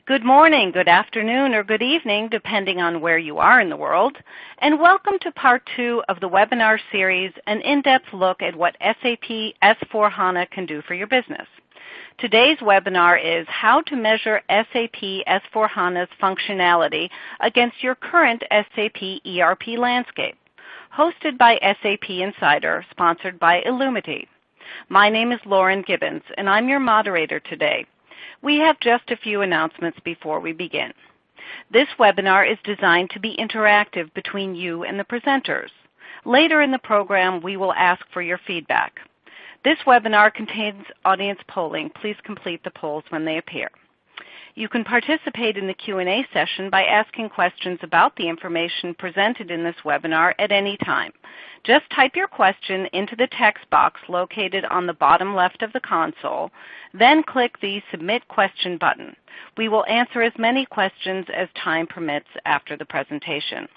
Good morning, good afternoon, or good evening, depending on where you are in the world, and welcome to Part 2 of the webinar series, an in-depth look at what SAP S4HANA can do for your business. Today's webinar is How to Measure SAP S4HANA's Functionality Against Your Current SAP ERP Landscape, hosted by SAP Insider, sponsored by Illumiti. My name is Lauren Gibbons, and I'm your moderator today. We have just a few announcements before we begin. This webinar is designed to be interactive between you and the presenters. Later in the program, we will ask for your feedback. This webinar contains audience polling. Please complete the polls when they appear. You can participate in the Q&A session by asking questions about the information presented in this webinar at any time. Just type your question into the text box located on the bottom left of the console, then click the Submit Question button. We will answer as many questions as time permits after the presentation.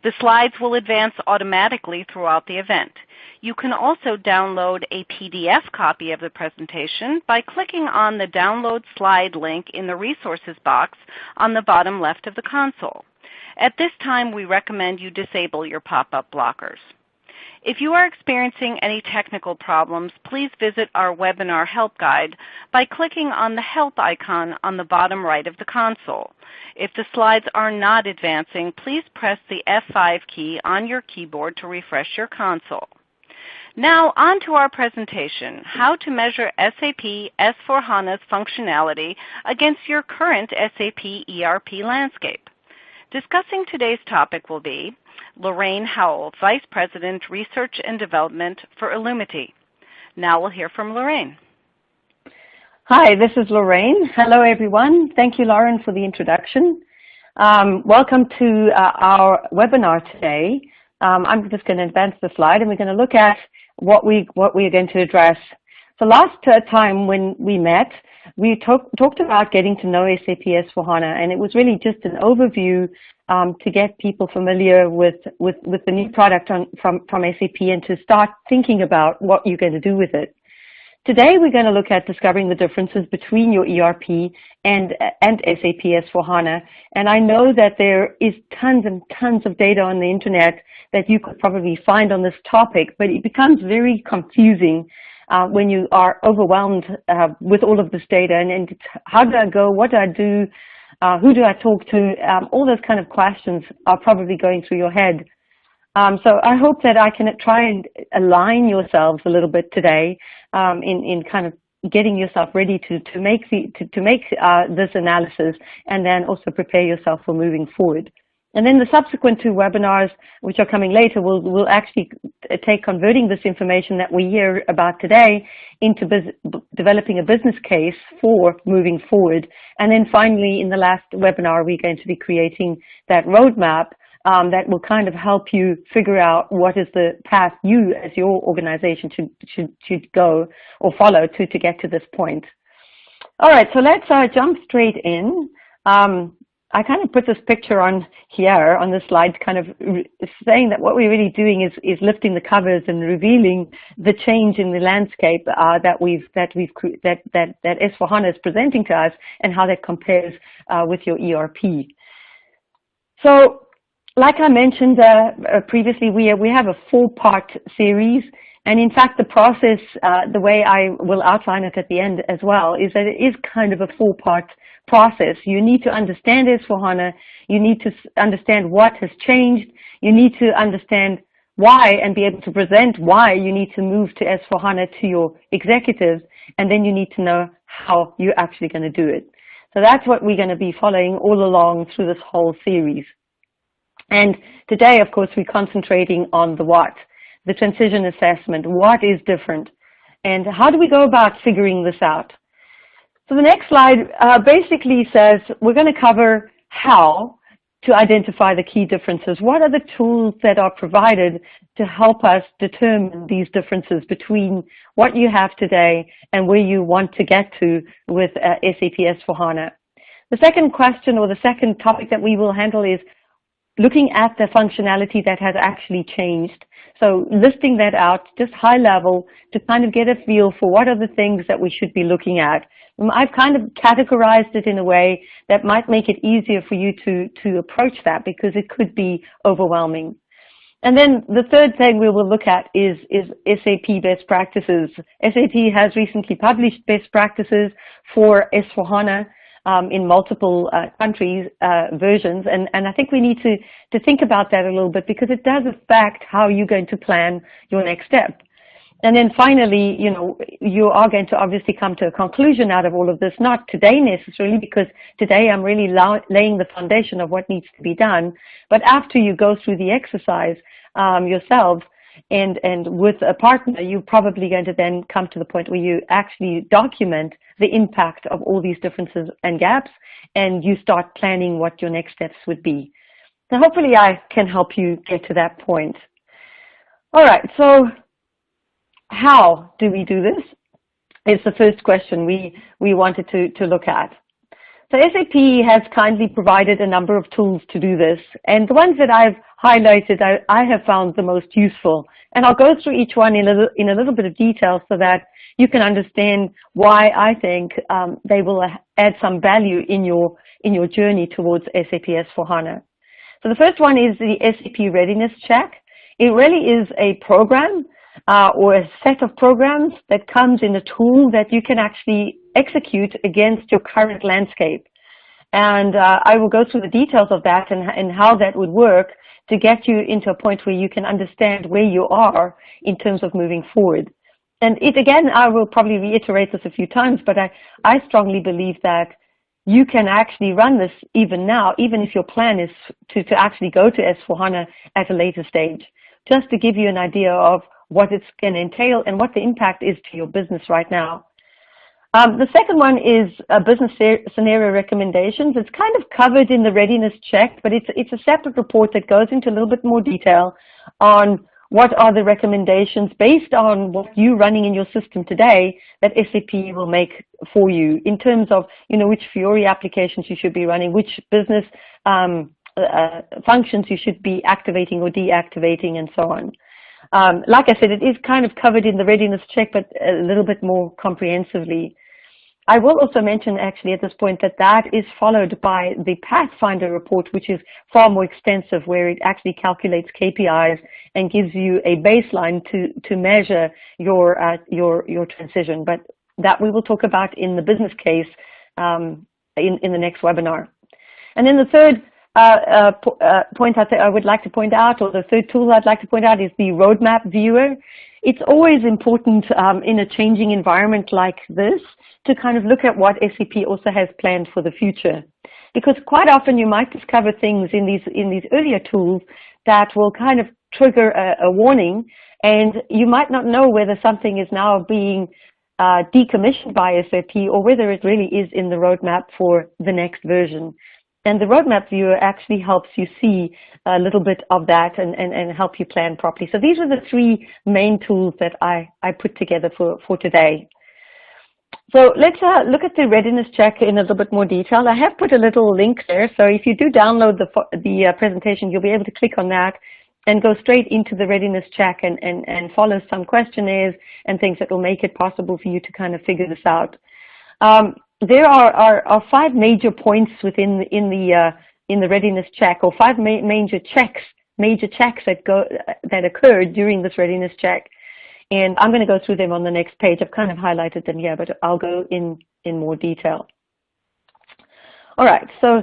The slides will advance automatically throughout the event. You can also download a PDF copy of the presentation by clicking on the Download Slide link in the Resources box on the bottom left of the console. At this time, we recommend you disable your pop-up blockers. If you are experiencing any technical problems, please visit our webinar help guide by clicking on the Help icon on the bottom right of the console. If the slides are not advancing, please press the F5 key on your keyboard to refresh your console. Now, on to our presentation, How to Measure SAP S4HANA's Functionality Against Your Current SAP ERP Landscape. Discussing today's topic will be Lorraine Howell, Vice President, Research and Development for Illumiti. Now we'll hear from Lorraine. Hi, this is Lorraine. Hello, everyone. Thank you, Lauren, for the introduction. Welcome to our webinar today. I'm just going to advance the slide, and we're going to look at what we are going to address. So last time when we met, we talked about getting to know SAP S4HANA, and it was really just an overview to get people familiar with the new product from SAP and to start thinking about what you're going to do with it. Today we're going to look at discovering the differences between your ERP and SAP S4HANA, and I know that there is tons and tons of data on the internet that you could probably find on this topic, but it becomes very confusing when you are overwhelmed with all of this data, and how do I go, what do I do, who do I talk to, all those kind of questions are probably going through your head. So I hope that I can try and align yourselves a little bit today in kind of getting yourself ready to make this analysis, and then also prepare yourself for moving forward. And then the subsequent two webinars, which are coming later, will actually take converting this information that we hear about today into developing a business case for moving forward. And then finally, in the last webinar, we're going to be creating that roadmap that will kind of help you figure out what is the path you as your organization should go or follow to get to this point. All right, so let's jump straight in. I kind of put this picture on here on this slide, kind of saying that what we're really doing is lifting the covers and revealing the change in the landscape that S4HANA is presenting to us, and how that compares with your ERP. So, like I mentioned previously, we have a 4-part series, and in fact the process, the way I will outline it at the end as well, is that it is kind of a 4-part process. You need to understand S4HANA, you need to understand what has changed, you need to understand why and be able to present why you need to move to S4HANA to your executives, and then you need to know how you're actually going to do it. So that's what we're going to be following all along through this whole series. And today, of course, we're concentrating on the what, the transition assessment, what is different, and how do we go about figuring this out. So the next slide basically says we're going to cover how to identify the key differences. What are the tools that are provided to help us determine these differences between what you have today and where you want to get to with SAP S4HANA. The second question, or the second topic that we will handle, is looking at the functionality that has actually changed. So listing that out, just high level, to kind of get a feel for what are the things that we should be looking at. I've kind of categorized it in a way that might make it easier for you to approach that, because it could be overwhelming. And then the third thing we will look at is SAP best practices. SAP has recently published best practices for S4HANA in multiple countries, versions, and I think we need to think about that a little bit, because it does affect how you're going to plan your next step. And then finally, you know, you are going to obviously come to a conclusion out of all of this, not today necessarily, because today I'm really laying the foundation of what needs to be done, but after you go through the exercise yourselves and with a partner, you're probably going to then come to the point where you actually document the impact of all these differences and gaps, and you start planning what your next steps would be. So hopefully I can help you get to that point. All right, so how do we do this? Is the first question we wanted to look at. So SAP has kindly provided a number of tools to do this, and the ones that I've highlighted I have found the most useful. And I'll go through each one in a little bit of detail so that you can understand why I think they will add some value in your journey towards SAP S4HANA. So the first one is the SAP Readiness Check. It really is a program or a set of programs that comes in a tool that you can actually execute against your current landscape. And I will go through the details of that and how that would work to get you into a point where you can understand where you are in terms of moving forward. And again, I will probably reiterate this a few times, but I strongly believe that you can actually run this even now, even if your plan is to actually go to S4HANA at a later stage, just to give you an idea of what it's going to entail and what the impact is to your business right now. The second one is business scenario recommendations. It's kind of covered in the readiness check, but it's a separate report that goes into a little bit more detail on what are the recommendations based on what you're running in your system today that SAP will make for you in terms of, you know, which Fiori applications you should be running, which business functions you should be activating or deactivating, and so on. Like I said, it is kind of covered in the readiness check, but a little bit more comprehensively. I will also mention actually at this point that is followed by the Pathfinder report, which is far more extensive, where it actually calculates KPIs and gives you a baseline to measure your transition. But that we will talk about in the business case in the next webinar. And then the third point I would like to point out, or the third tool I'd like to point out, is the Roadmap Viewer. It's always important in a changing environment like this to kind of look at what SAP also has planned for the future, because quite often you might discover things in these earlier tools that will kind of trigger a warning, and you might not know whether something is now being decommissioned by SAP or whether it really is in the roadmap for the next version. And the Roadmap Viewer actually helps you see a little bit of that and help you plan properly. So these are the three main tools that I put together for today. So let's look at the readiness check in a little bit more detail. I have put a little link there, so if you do download the presentation, you'll be able to click on that and go straight into the readiness check and follow some questionnaires and things that will make it possible for you to kind of figure this out. There are 5 major points within the readiness check, or 5 major checks that occurred during this readiness check, and I'm going to go through them on the next page. I've kind of highlighted them here, but I'll go in more detail. All right, so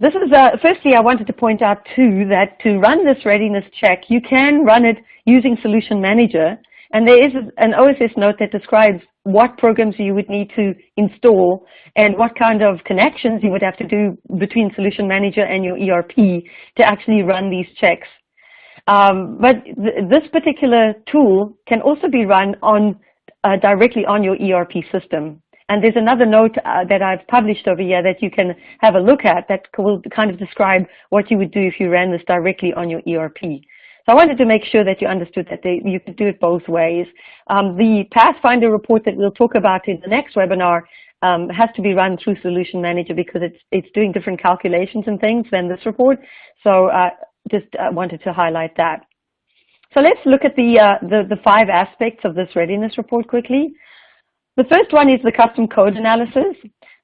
this is firstly I wanted to point out too that to run this readiness check, you can run it using Solution Manager. And there is an OSS note that describes what programs you would need to install and what kind of connections you would have to do between Solution Manager and your ERP to actually run these checks. But this particular tool can also be run directly on your ERP system. And there's another note that I've published over here that you can have a look at that will kind of describe what you would do if you ran this directly on your ERP. So I wanted to make sure that you understood that you could do it both ways. The Pathfinder report that we'll talk about in the next webinar has to be run through Solution Manager because it's doing different calculations and things than this report. So just wanted to highlight that. So let's look at the 5 aspects of this readiness report quickly. The first one is the custom code analysis.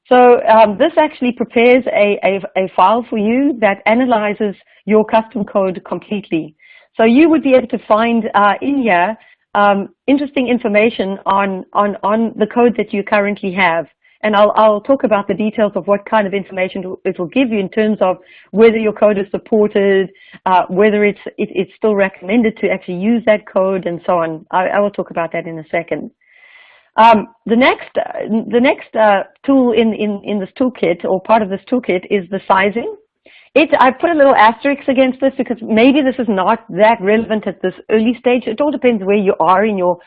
So this actually prepares a file for you that analyzes your custom code completely. So you would be able to find in here interesting information on the code that you currently have. And I'll talk about the details of what kind of information it will give you in terms of whether your code is supported, whether it's still recommended to actually use that code, and so on. I will talk about that in a second. The next tool in this toolkit, or part of this toolkit, is the sizing. I put a little asterisk against this because maybe this is not that relevant at this early stage. It all depends where you are in your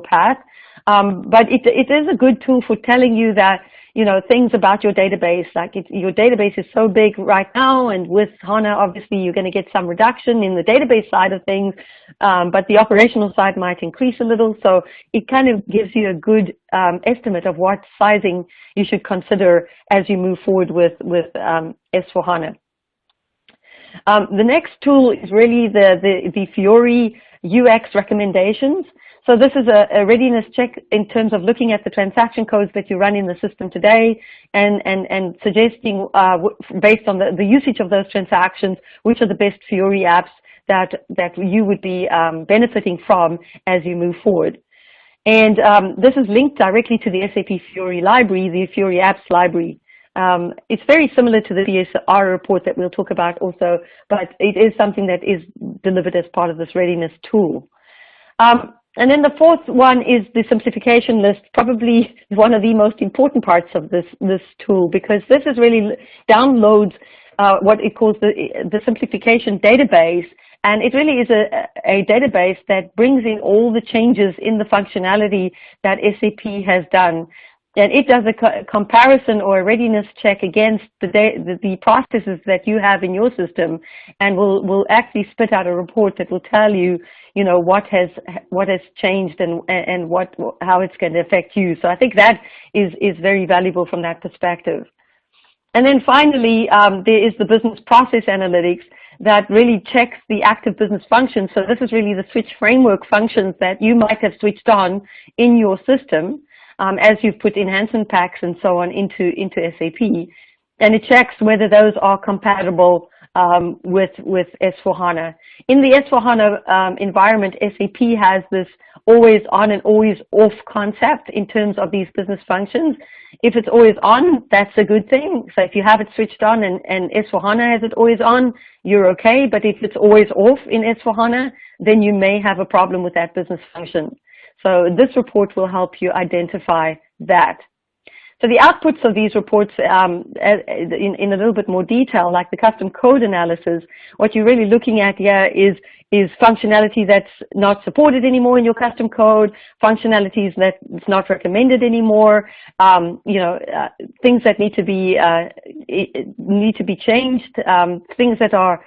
path. But it is a good tool for telling you that, you know, things about your database, like your database is so big right now, and with HANA, obviously, you're going to get some reduction in the database side of things, but the operational side might increase a little. So it kind of gives you a good estimate of what sizing you should consider as you move forward with S4HANA. The next tool is really the Fiori UX recommendations. So this is a readiness check in terms of looking at the transaction codes that you run in the system today and suggesting, based on the usage of those transactions, which are the best Fiori apps that you would be benefiting from as you move forward. And this is linked directly to the SAP Fiori library, the Fiori apps library. It's very similar to the PSR report that we'll talk about also, but it is something that is delivered as part of this readiness tool. And then the fourth one is the simplification list, probably one of the most important parts of this tool, because this is really downloads what it calls the simplification database, and it really is a database that brings in all the changes in the functionality that SAP has done. And it does a comparison or a readiness check against the processes that you have in your system, and will actually spit out a report that will tell you, you know, what has changed and how it's going to affect you. So I think that is very valuable from that perspective. And then finally, there is the business process analytics that really checks the active business functions. So this is really the switch framework functions that you might have switched on in your system. As you've put enhancement packs and so on into SAP, and it checks whether those are compatible with S4HANA. In the S4HANA environment, SAP has this always on and always off concept in terms of these business functions. If it's always on, that's a good thing. So if you have it switched on and S4HANA has it always on, you're okay. But if it's always off in S4HANA, then you may have a problem with that business function. So this report will help you identify that. So the outputs of these reports in a little bit more detail, like the custom code analysis, what you're really looking at here is functionality that's not supported anymore in your custom code, functionalities that's not recommended anymore, things that need to be changed, things that are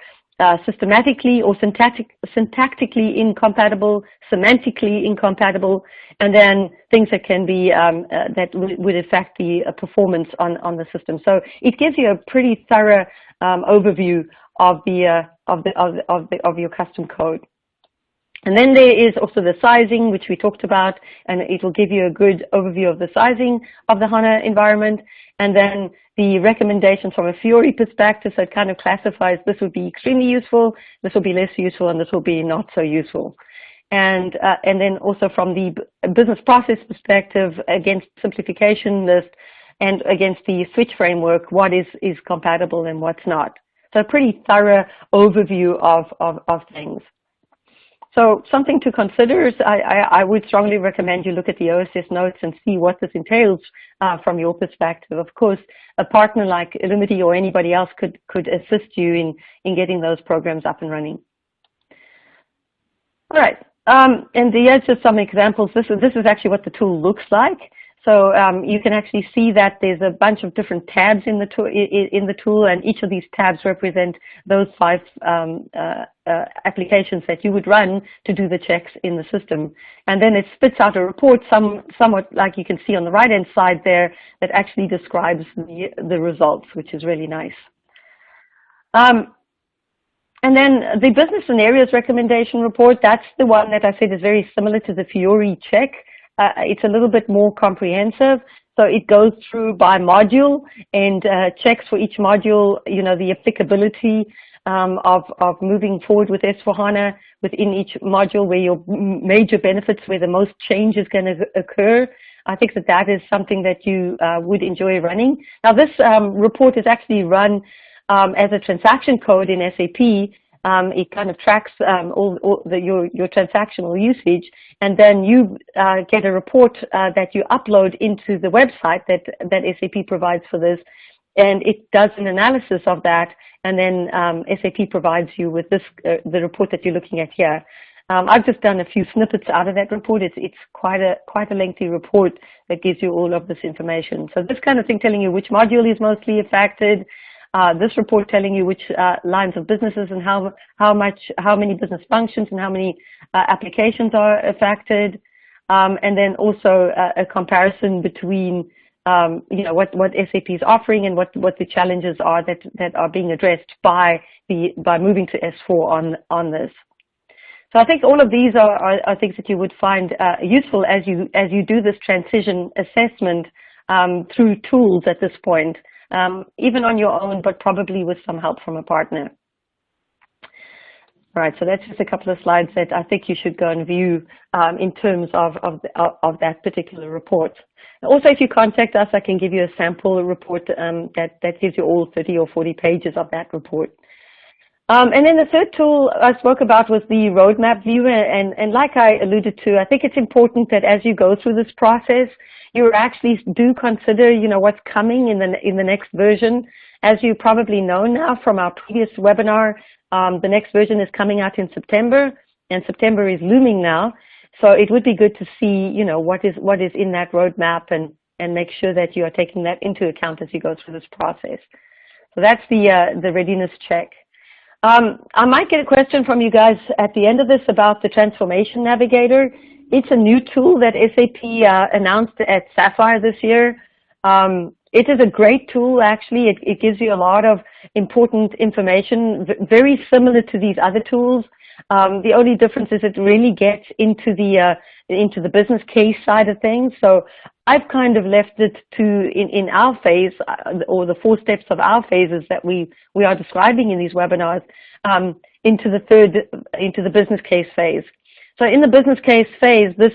systematically or syntactically incompatible, semantically incompatible, and then things that can be that would affect the performance on the system. So it gives you a pretty thorough overview of your custom code. And then there is also the sizing, which we talked about, and it will give you a good overview of the sizing of the HANA environment. And then the recommendations from a Fiori perspective, so it kind of classifies this would be extremely useful, this will be less useful, and this will be not so useful. And then also from the business process perspective, against simplification list and against the switch framework, what is compatible and what's not. So a pretty thorough overview of things. So something to consider is I would strongly recommend you look at the OSS notes and see what this entails from your perspective. Of course, a partner like Illumiti or anybody else could assist you in getting those programs up and running. All right, and here's just some examples. This is actually what the tool looks like. So you can actually see that there's a bunch of different tabs in the tool, and each of these tabs represent those 5 applications that you would run to do the checks in the system. And then it spits out a report, somewhat like you can see on the right-hand side there, that actually describes the results, which is really nice. And then the business scenarios recommendation report, that's the one that I said is very similar to the Fiori check. It's a little bit more comprehensive, so it goes through by module and checks for each module, you know, the applicability of moving forward with S4HANA within each module, where your major benefits, where the most change is going to occur. I think that that is something that you would enjoy running. Now, this report is actually run as a transaction code in SAP. It kind of tracks your transactional usage, and then you get a report that you upload into the website that SAP provides for this, and it does an analysis of that, and then SAP provides you with this the report that you're looking at here. I've just done a few snippets out of that report. It's quite a lengthy report that gives you all of this information. So this kind of thing telling you which module is mostly affected. This report telling you which lines of businesses and how many business functions and how many applications are affected, and then also a comparison between you know, what SAP is offering and what the challenges are that are being addressed by moving to S4 on this. So I think all of these are things that you would find useful as you do this transition assessment through tools at this point. Even on your own, but probably with some help from a partner. All right, so that's just a couple of slides that I think you should go and view in terms of that particular report. Also, if you contact us, I can give you a sample report that gives you all 30 or 40 pages of that report. And then the third tool I spoke about was the Roadmap Viewer, and like I alluded to, I think it's important that as you go through this process, you actually do consider, you know, what's coming in the next version. As you probably know now from our previous webinar, the next version is coming out in September, and September is looming now. So it would be good to see, you know, what is in that roadmap, and make sure that you are taking that into account as you go through this process. So that's the readiness check. I might get a question from you guys at the end of this about the Transformation Navigator. It's a new tool that SAP announced at Sapphire this year. It is a great tool, actually. It gives you a lot of important information, very similar to these other tools. The only difference is it really gets into the business case side of things. So I've kind of left it to, in our phase, or the 4 steps of our phases that we are describing in these webinars, into the business case phase. So in the business case phase, this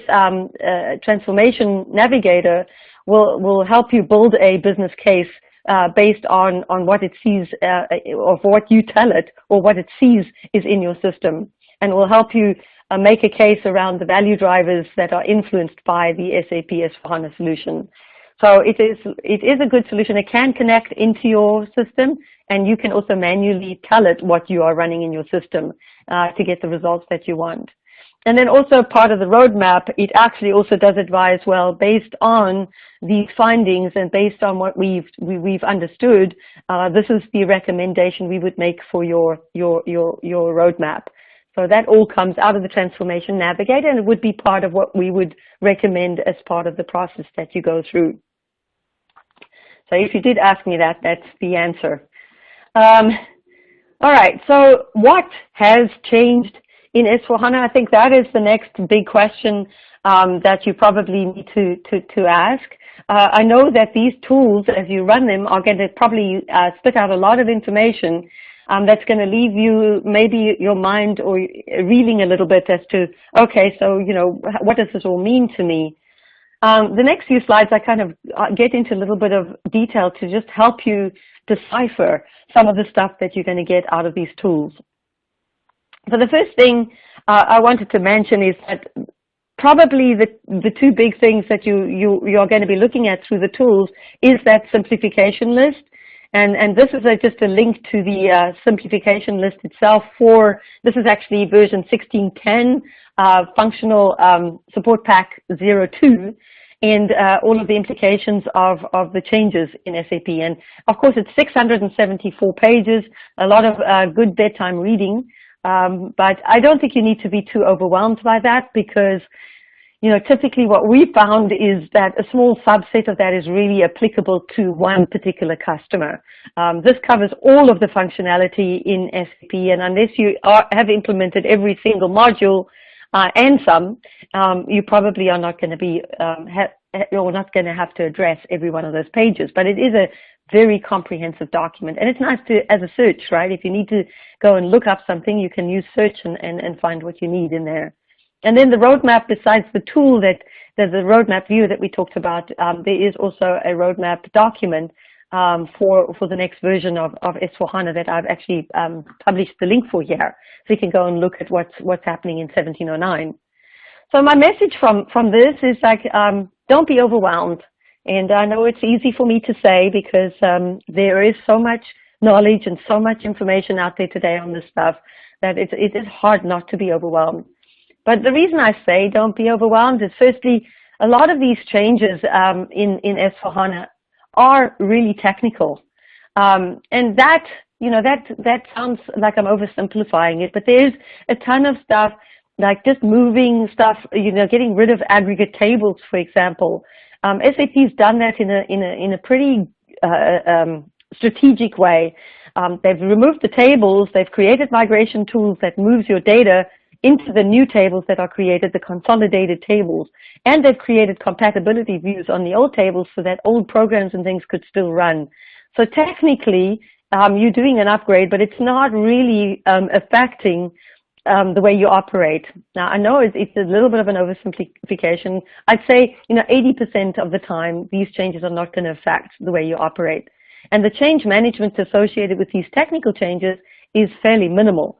Transformation Navigator will help you build a business case based on what it sees, or what you tell it, or what it sees is in your system, and will help you make a case around the value drivers that are influenced by the SAP S4HANA solution. So it is a good solution. It can connect into your system, and you can also manually tell it what you are running in your system to get the results that you want. And then also part of the roadmap, it actually also does advise, well, based on these findings and based on what we've understood, this is the recommendation we would make for your roadmap. So that all comes out of the Transformation Navigator, and it would be part of what we would recommend as part of the process that you go through. So if you did ask me that, that's the answer. All right, so what has changed in S4HANA? I think that is the next big question that you probably need to ask. I know that these tools, as you run them, are going to probably spit out a lot of information that's going to leave you, maybe your mind or reeling a little bit as to, okay, so, you know, what does this all mean to me? The next few slides, I kind of get into a little bit of detail to just help you decipher some of the stuff that you're going to get out of these tools. So the first thing I wanted to mention is that probably the 2 big things that you're going to be looking at through the tools is that simplification list. And this is just a link to the simplification list itself this is actually version 1610, functional support pack 02. and all of the implications of the changes in SAP. And of course, it's 674 pages, a lot of good bedtime reading, but I don't think you need to be too overwhelmed by that, because typically what we found is that a small subset of that is really applicable to one particular customer. This covers all of the functionality in SAP, and unless you have implemented every single module and some, you probably are not going to be, you're not going to have to address every one of those pages. But it is a very comprehensive document, and it's nice to, as a search, right? If you need to go and look up something, you can use search and find what you need in there. And then the roadmap, besides the tool the Roadmap Viewer that we talked about, there is also a roadmap document for the next version of S4HANA that I've actually published the link for here. So you can go and look at what's happening in 1709. So my message from this is like, don't be overwhelmed. And I know it's easy for me to say, because there is so much knowledge and so much information out there today on this stuff that it is hard not to be overwhelmed. But the reason I say don't be overwhelmed is, firstly, a lot of these changes in S4HANA are really technical. And that sounds like I'm oversimplifying it, but there's a ton of stuff, like just moving stuff, getting rid of aggregate tables, for example. SAP's done that in a pretty strategic way. They've removed the tables, they've created migration tools that moves your data into the new tables that are created, the consolidated tables, and they've created compatibility views on the old tables so that old programs and things could still run. So technically, you're doing an upgrade, but it's not really affecting the way you operate. Now, I know it's a little bit of an oversimplification. I'd say, 80% of the time, these changes are not going to affect the way you operate. And the change management associated with these technical changes is fairly minimal.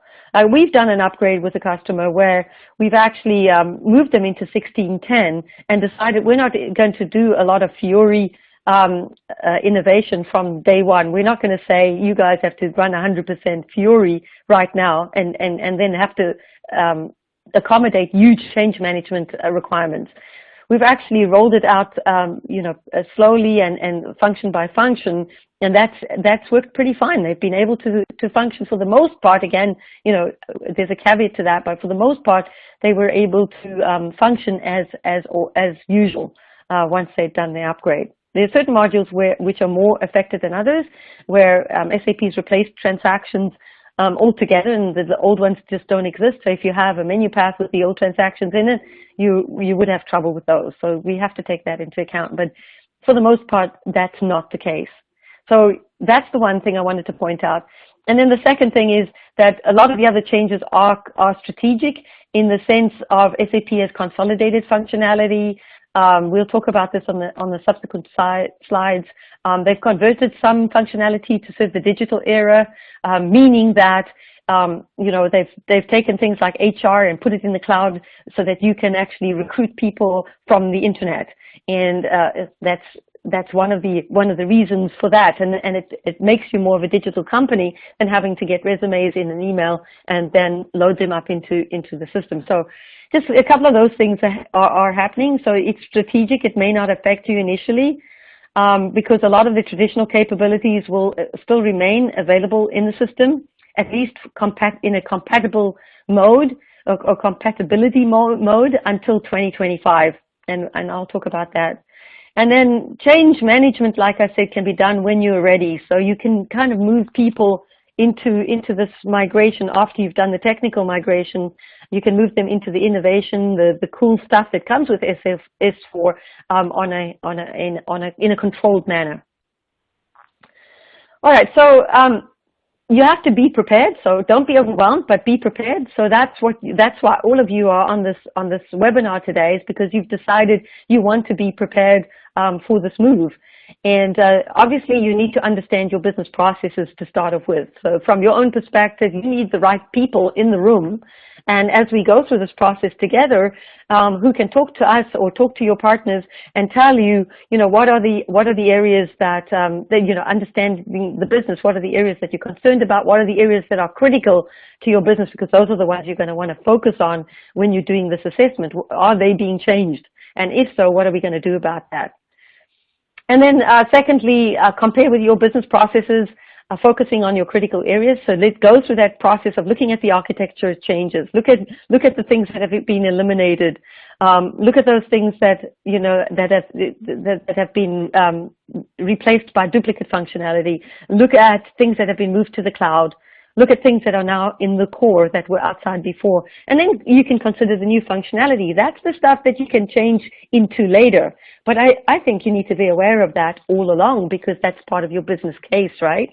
We've done an upgrade with a customer where we've actually moved them into 1610 and decided we're not going to do a lot of Fiori innovation from day one. We're not going to say, you guys have to run 100% Fiori right now and then have to accommodate huge change management requirements. We've actually rolled it out, slowly and function by function, and that's worked pretty fine. They've been able to function for the most part. Again, there's a caveat to that, but for the most part, they were able to function as usual once they've done the upgrade. There are certain modules which are more affected than others, where SAP's replaced transactions altogether, and the old ones just don't exist. So if you have a menu path with the old transactions in it, you would have trouble with those. So we have to take that into account. But for the most part, that's not the case. So that's the one thing I wanted to point out. And then the second thing is that a lot of the other changes are strategic in the sense of SAP has consolidated functionality. We'll talk about this on the subsequent slides. They've converted some functionality to serve the digital era, meaning that they've taken things like HR and put it in the cloud so that you can actually recruit people from the internet, and that's one of the reasons for that, and it makes you more of a digital company than having to get resumes in an email and then load them up into the system. So just a couple of those things are happening. So it's strategic. It may not affect you initially because a lot of the traditional capabilities will still remain available in the system, at least in a compatible mode or compatibility mode until 2025, and I'll talk about that. And then change management, like I said, can be done when you're ready. So you can kind of move people into this migration after you've done the technical migration. You can move them into the innovation, the cool stuff that comes with S4 in a controlled manner. All right, so you have to be prepared. So don't be overwhelmed, but be prepared. So that's why all of you are on this webinar today, is because you've decided you want to be prepared for this move. And obviously, you need to understand your business processes to start off with. So from your own perspective, you need the right people in the room. And as we go through this process together, who can talk to us or talk to your partners and tell you, what are the areas that, understanding the business, what are the areas that you're concerned about, what are the areas that are critical to your business, because those are the ones you're going to want to focus on when you're doing this assessment. Are they being changed? And if so, what are we going to do about that? And then secondly, compare with your business processes, focusing on your critical areas. So let's go through that process of looking at the architecture changes. Look at the things that have been eliminated. Look at those things that that have been replaced by duplicate functionality. Look at things that have been moved to the cloud. Look at things that are now in the core that were outside before. And then you can consider the new functionality. That's the stuff that you can change into later. But I think you need to be aware of that all along, because that's part of your business case, right?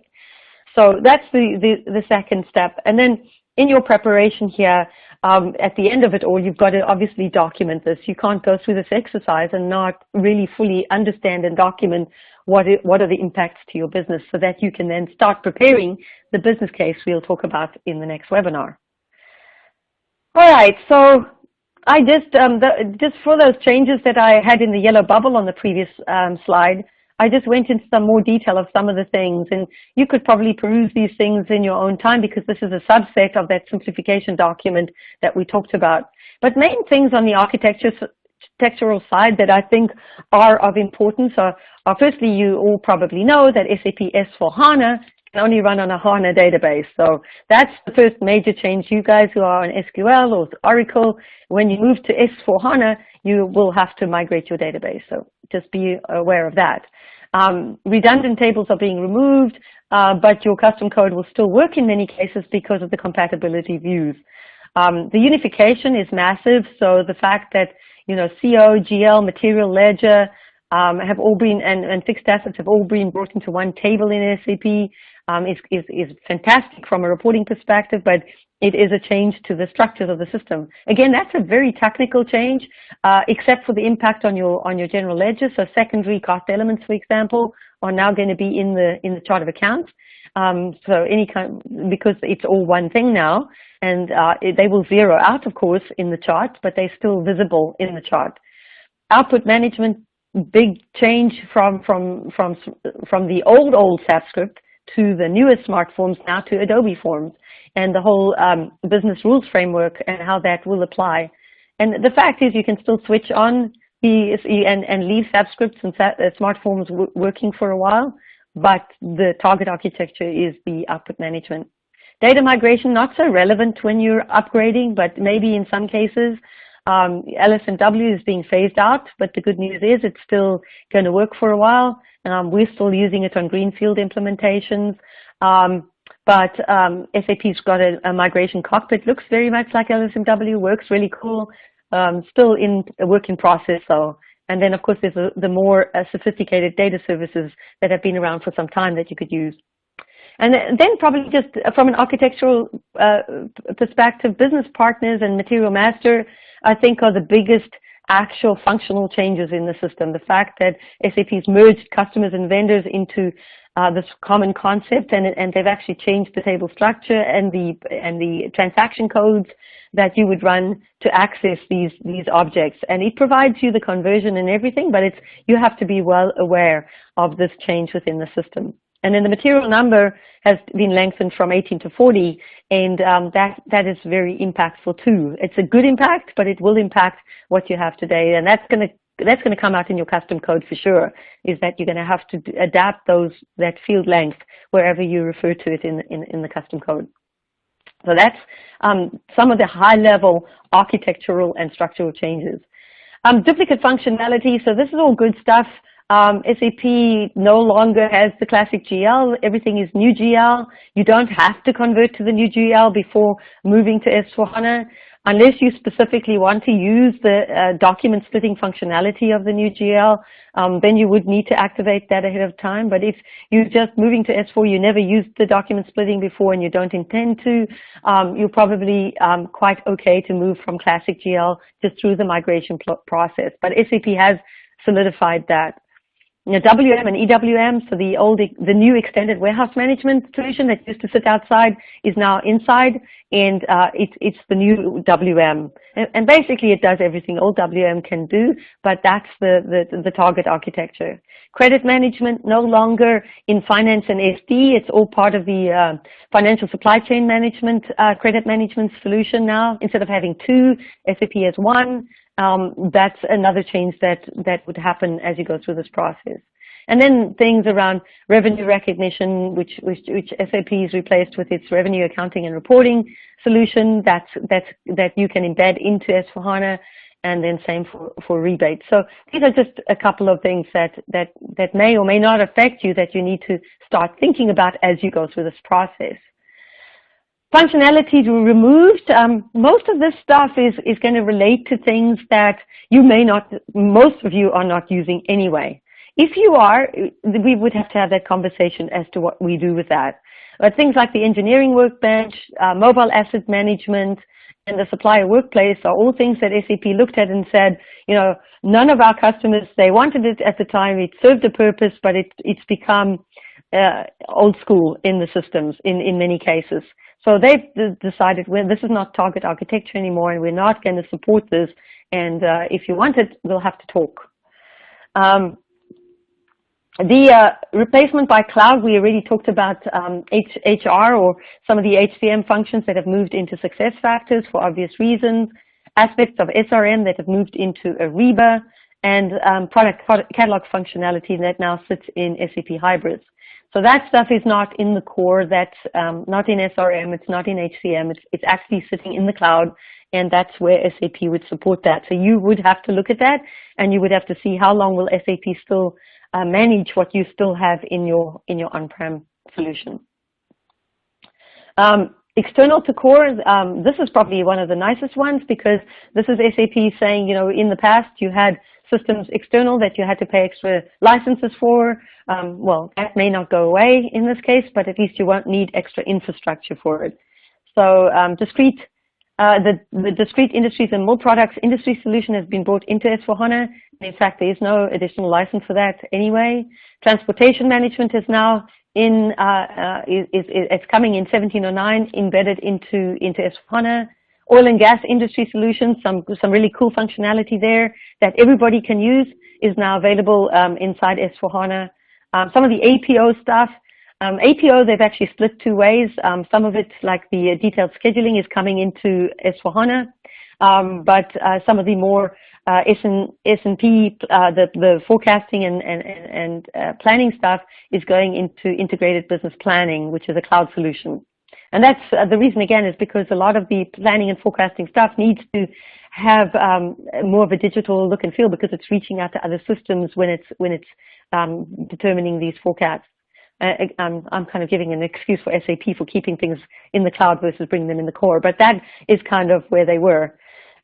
So that's the second step. And then in your preparation here, at the end of it all, you've got to obviously document this. You can't go through this exercise and not really fully understand and document what are the impacts to your business, so that you can then start preparing the business case we'll talk about in the next webinar. All right, so I just for those changes that I had in the yellow bubble on the previous slide, I just went into some more detail of some of the things, and you could probably peruse these things in your own time, because this is a subset of that simplification document that we talked about. But main things on the architectural side that I think are of importance are firstly, you all probably know that SAP S4HANA can only run on a HANA database. So that's the first major change. You guys who are on SQL or Oracle, when you move to S4HANA, you will have to migrate your database. So just be aware of that. Redundant tables are being removed, but your custom code will still work in many cases because of the compatibility views. The unification is massive. So the fact that, you know, CO, GL, material ledger have all been, and fixed assets have all been brought into one table in SAP is fantastic from a reporting perspective, but it is a change to the structures of the system. Again, that's a very technical change, except for the impact on your general ledger. So secondary cost elements, for example, are now going to be in the chart of accounts. So because it's all one thing now, and they will zero out, of course, in the chart, but they're still visible in the chart. Output management, big change from the old SAP script to the newest smart forms, now to Adobe Forms, and the whole business rules framework and how that will apply. And the fact is, you can still switch on and leave SAP scripts and smart forms working for a while, but the target architecture is the output management. Data migration, not so relevant when you're upgrading, but maybe in some cases. LS&W is being phased out, but the good news is it's still going to work for a while. We're still using it on greenfield implementations. But SAP's got a migration cockpit, looks very much like LS&W, works really cool, still in a work in process though. And then of course there's the more sophisticated data services that have been around for some time that you could use. And then probably just from an architectural perspective, business partners and material master, I think, are the biggest actual functional changes in the system. The fact that SAP's merged customers and vendors into this common concept, and they've actually changed the table structure and the transaction codes that you would run to access these objects. And it provides you the conversion and everything, but you have to be well aware of this change within the system. And then the material number has been lengthened from 18 to 40, and that is very impactful too. It's a good impact, but it will impact what you have today, and that's going to come out in your custom code for sure. Is that you're going to have to adapt that field length wherever you refer to it in the custom code. So that's some of the high-level architectural and structural changes. Duplicate functionality. So this is all good stuff. SAP no longer has the classic GL. Everything is new GL. You don't have to convert to the new GL before moving to S4HANA unless you specifically want to use the document splitting functionality of the new GL. Then you would need to activate that ahead of time. But if you're just moving to S4, you never used the document splitting before and you don't intend to, you're probably quite okay to move from classic GL just through the migration process. But SAP has solidified that. Now, WM and EWM, so the new extended warehouse management solution that used to sit outside is now inside, and it's the new WM. And basically, it does everything old WM can do, but that's the target architecture. Credit management no longer in finance and SD. It's all part of the financial supply chain management, credit management solution now. Instead of having two, SAP has one. that's another change that would happen as you go through this process. And then things around revenue recognition, which SAP has replaced with its revenue accounting and reporting solution that you can embed into S/4HANA, and then same for rebates. So these are just a couple of things that may or may not affect you that you need to start thinking about as you go through this process. Functionalities were removed. Most of this stuff is going to relate to things that you may not, most of you are not using anyway. If you are, we would have to have that conversation as to what we do with that. But things like the engineering workbench, mobile asset management, and the supplier workplace are all things that SAP looked at and said, you know, none of our customers, they wanted it at the time, it served a purpose, but it's become old school in the systems in many cases. So they've decided, well, this is not target architecture anymore, and we're not going to support this, and if you want it, we'll have to talk. The replacement by cloud, we already talked about HR or some of the HCM functions that have moved into SuccessFactors for obvious reasons, aspects of SRM that have moved into Ariba, and product catalog functionality that now sits in SAP Hybrids. So that stuff is not in the core, that's not in SRM, it's not in HCM, it's actually sitting in the cloud, and that's where SAP would support that. So you would have to look at that, and you would have to see how long will SAP still manage what you still have in your on-prem solution. External to core, this is probably one of the nicest ones, because this is SAP saying, you know, in the past you had systems external that you had to pay extra licenses for. Well, that may not go away in this case, but at least you won't need extra infrastructure for it. So the discrete industries and multi-products industry solution has been brought into S/4HANA. In fact, there is no additional license for that anyway. Transportation management is now in, it's coming in 1709, embedded into S/4HANA. Oil and gas industry solutions, some really cool functionality there that everybody can use is now available inside S/4HANA. Some of the APO stuff, APO, they've actually split two ways. Some of it, like the detailed scheduling, is coming into S/4HANA, but some of the more S&P, the forecasting and planning stuff is going into integrated business planning, which is a cloud solution. And that's the reason, again, is because a lot of the planning and forecasting stuff needs to have more of a digital look and feel, because it's reaching out to other systems when it's determining these forecasts. I'm kind of giving an excuse for SAP for keeping things in the cloud versus bringing them in the core, but that is kind of where they were.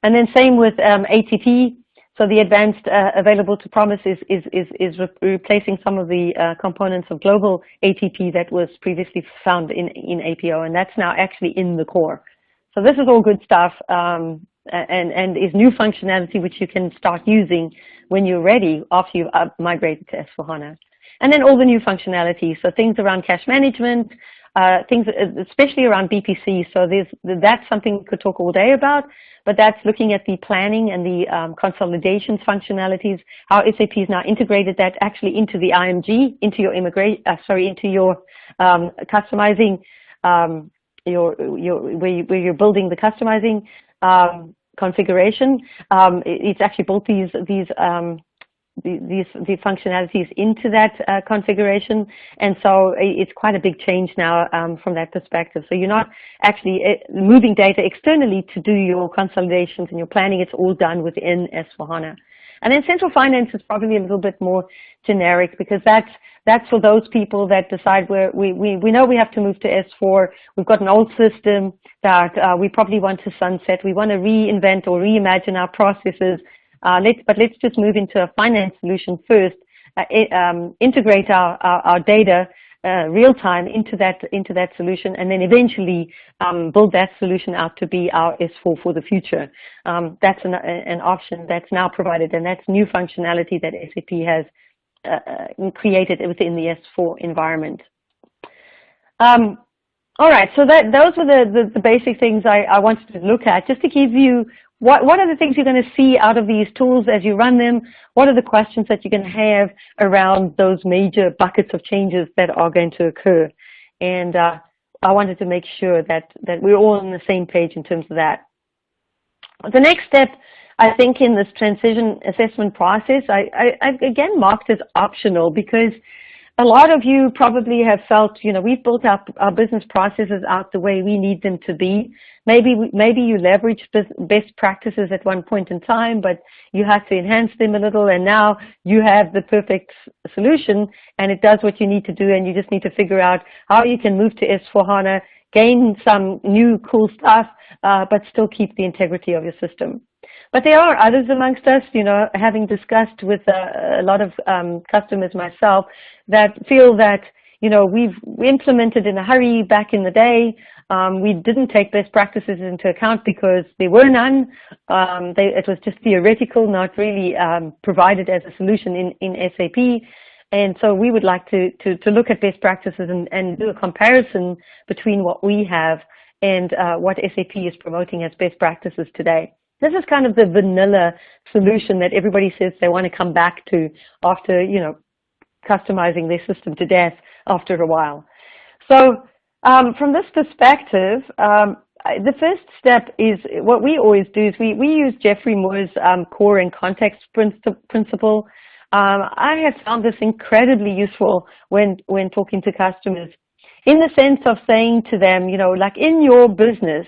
And then same with ATP. So the advanced available to promise is replacing some of the components of global ATP that was previously found in APO, and that's now actually in the core. So this is all good stuff, and is new functionality which you can start using when you're ready after you've migrated to S/4HANA. And then all the new functionality, so things around cash management, things especially around BPC. So that's something we could talk all day about, but that's looking at the planning and the consolidations functionalities, how SAP has now integrated that actually into the IMG, into your into your customizing, where you're building the customizing configuration. It's actually built the functionalities into that configuration, and so it's quite a big change now from that perspective. So you're not actually moving data externally to do your consolidations and your planning. It's all done within S/4HANA. And then central finance is probably a little bit more generic, because that's for those people that decide we know we have to move to S4. We've got an old system that we probably want to sunset. We want to reinvent or reimagine our processes. But let's just move into a finance solution first, integrate our data real time into that solution, and then eventually build that solution out to be our S4 for the future. That's an option that's now provided, and that's new functionality that SAP has created within the S4 environment. All right, so those are the basic things I wanted to look at, just to give you what are the things you're going to see out of these tools as you run them? What are the questions that you're going to have around those major buckets of changes that are going to occur? And I wanted to make sure that we're all on the same page in terms of that. The next step I think in this transition assessment process, I again marked as optional because a lot of you probably have felt, we've built up our business processes out the way we need them to be. Maybe you leveraged best practices at one point in time, but you had to enhance them a little, and now you have the perfect solution, and it does what you need to do, and you just need to figure out how you can move to S4HANA, gain some new cool stuff, but still keep the integrity of your system. But there are others amongst us, having discussed with a lot of customers myself, that feel that, we've implemented in a hurry back in the day. We didn't take best practices into account because there were none. It was just theoretical, not really provided as a solution in SAP. And so we would like to look at best practices and do a comparison between what we have and what SAP is promoting as best practices today. This is kind of the vanilla solution that everybody says they want to come back to after, customizing their system to death after a while. So from this perspective, the first step is what we always do is we use Jeffrey Moore's core and context principle. I have found this incredibly useful when talking to customers, in the sense of saying to them, like in your business,